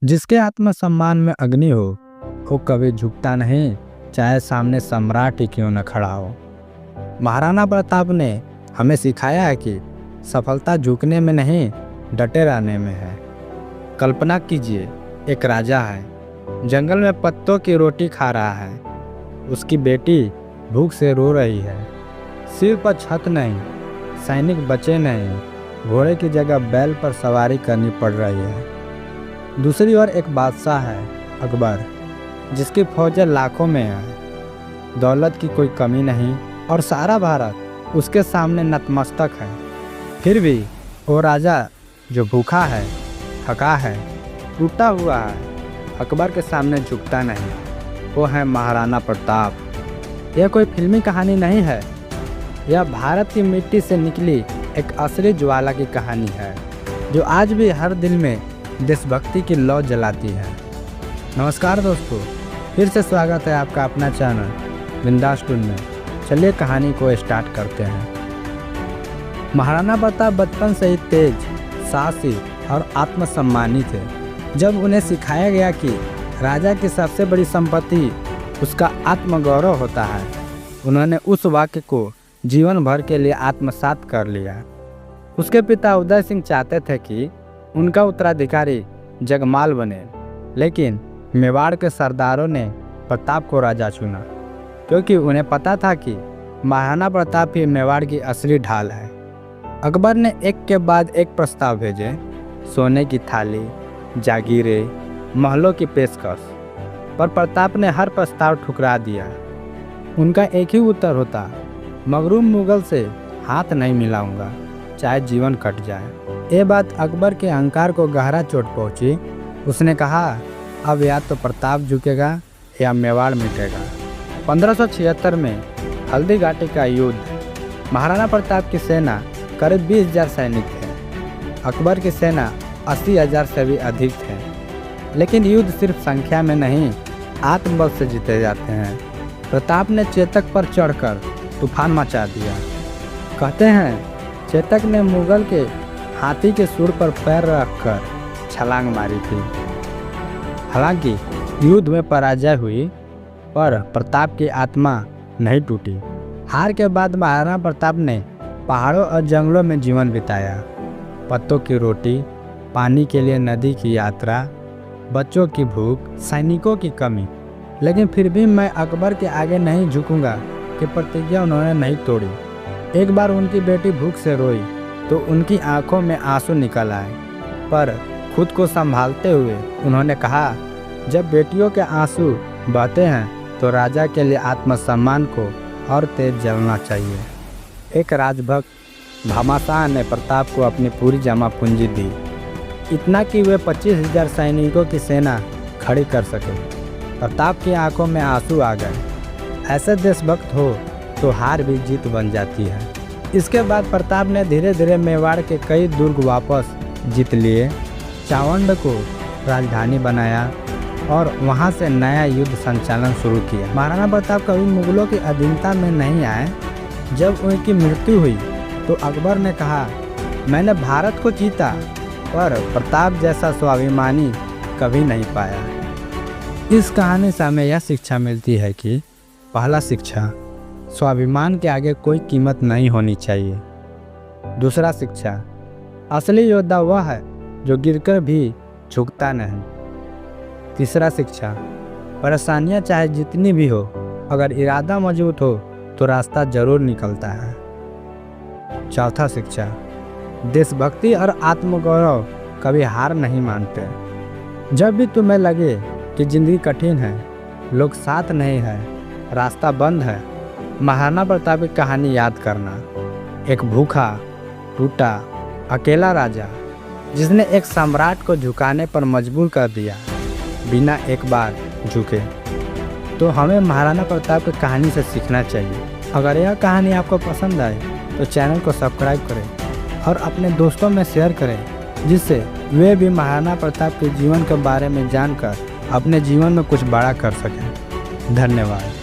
जिसके आत्मसम्मान में अग्नि हो, वो कभी झुकता नहीं, चाहे सामने सम्राट ही क्यों न खड़ा हो। महाराणा प्रताप ने हमें सिखाया है कि सफलता झुकने में नहीं, डटे रहने में है। कल्पना कीजिए, एक राजा है, जंगल में पत्तों की रोटी खा रहा है। उसकी बेटी भूख से रो रही है। सिर पर छत नहीं, सैनिक बचे नहीं, घोड़े की जगह बैल पर सवारी करनी पड़ रही है। दूसरी ओर एक बादशाह है, अकबर, जिसकी फौजें लाखों में है। दौलत की कोई कमी नहीं और सारा भारत उसके सामने नतमस्तक है। फिर भी वो राजा जो भूखा है, थका है, टूटा हुआ है, अकबर के सामने झुकता नहीं। वो है महाराणा प्रताप। यह कोई फिल्मी कहानी नहीं है, यह भारत की मिट्टी से निकली एक असली ज्वाला की कहानी है, जो आज भी हर दिल में देशभक्ति की लौ जलाती है। नमस्कार दोस्तों, फिर से स्वागत है आपका अपना चैनल बिंदास टून में। चलिए कहानी को स्टार्ट करते हैं। महाराणा प्रताप बचपन से ही तेज, साहसी और आत्मसम्मानी थे। जब उन्हें सिखाया गया कि राजा की सबसे बड़ी संपत्ति उसका आत्मगौरव होता है, उन्होंने उस वाक्य को जीवन भर के लिए आत्मसात कर लिया। उसके पिता उदय सिंह चाहते थे कि उनका उत्तराधिकारी जगमाल बने, लेकिन मेवाड़ के सरदारों ने प्रताप को राजा चुना, क्योंकि उन्हें पता था कि महाराणा प्रताप ही मेवाड़ की असली ढाल है। अकबर ने एक के बाद एक प्रस्ताव भेजे, सोने की थाली, जागीरें, महलों की पेशकश, पर प्रताप ने हर प्रस्ताव ठुकरा दिया। उनका एक ही उत्तर होता, मगरूम मुगल से हाथ नहीं मिलाऊंगा, चाहे जीवन कट जाए। ये बात अकबर के अहंकार को गहरा चोट पहुंची। उसने कहा, अब या तो प्रताप झुकेगा या मेवाड़ मिटेगा। 1576 में हल्दी घाटी का युद्ध। महाराणा प्रताप की सेना करीब 20,000 सैनिक थे। अकबर की सेना 80,000 से भी अधिक थे। लेकिन युद्ध सिर्फ संख्या में नहीं, आत्मबल से जीते जाते हैं। प्रताप ने चेतक पर चढ़कर तूफान मचा दिया। कहते हैं चेतक ने मुगल के हाथी के सूंड पर पैर रखकर छलांग मारी थी। हालांकि युद्ध में पराजय हुई, पर प्रताप की आत्मा नहीं टूटी। हार के बाद महाराणा प्रताप ने पहाड़ों और जंगलों में जीवन बिताया। पत्तों की रोटी, पानी के लिए नदी की यात्रा, बच्चों की भूख, सैनिकों की कमी, लेकिन फिर भी मैं अकबर के आगे नहीं झुकूंगा कि प्रतिज्ञा उन्होंने नहीं तोड़ी। एक बार उनकी बेटी भूख से रोई तो उनकी आंखों में आंसू निकल आए, पर खुद को संभालते हुए उन्होंने कहा, जब बेटियों के आंसू बहते हैं तो राजा के लिए आत्मसम्मान को और तेज जलना चाहिए। एक राजभक्त भामाशाह ने प्रताप को अपनी पूरी जमा पूंजी दी, इतना कि वे 25,000 सैनिकों की सेना खड़ी कर सके। प्रताप की आंखों में आंसू आ गए। ऐसे देशभक्त हो तो हार भी जीत बन जाती है। इसके बाद प्रताप ने धीरे धीरे मेवाड़ के कई दुर्ग वापस जीत लिए, चावंड को राजधानी बनाया और वहां से नया युद्ध संचालन शुरू किया। महाराणा प्रताप कभी मुगलों की अधीनता में नहीं आए। जब उनकी मृत्यु हुई तो अकबर ने कहा, मैंने भारत को जीता, पर प्रताप जैसा स्वाभिमानी कभी नहीं पाया। इस कहानी से हमें यह शिक्षा मिलती है कि पहला शिक्षा, स्वाभिमान के आगे कोई कीमत नहीं होनी चाहिए। दूसरा शिक्षा, असली योद्धा वह है जो गिरकर भी झुकता नहीं। तीसरा शिक्षा, परेशानियां चाहे जितनी भी हो, अगर इरादा मजबूत हो तो रास्ता जरूर निकलता है। चौथा शिक्षा, देशभक्ति और आत्मगौरव कभी हार नहीं मानते। जब भी तुम्हें लगे कि जिंदगी कठिन है, लोग साथ नहीं है, रास्ता बंद है, महाराणा प्रताप की कहानी याद करना। एक भूखा, टूटा, अकेला राजा जिसने एक सम्राट को झुकाने पर मजबूर कर दिया, बिना एक बार झुके। तो हमें महाराणा प्रताप की कहानी से सीखना चाहिए। अगर यह कहानी आपको पसंद आए तो चैनल को सब्सक्राइब करें और अपने दोस्तों में शेयर करें, जिससे वे भी महाराणा प्रताप के जीवन के बारे में जानकर अपने जीवन में कुछ बड़ा कर सकें। धन्यवाद।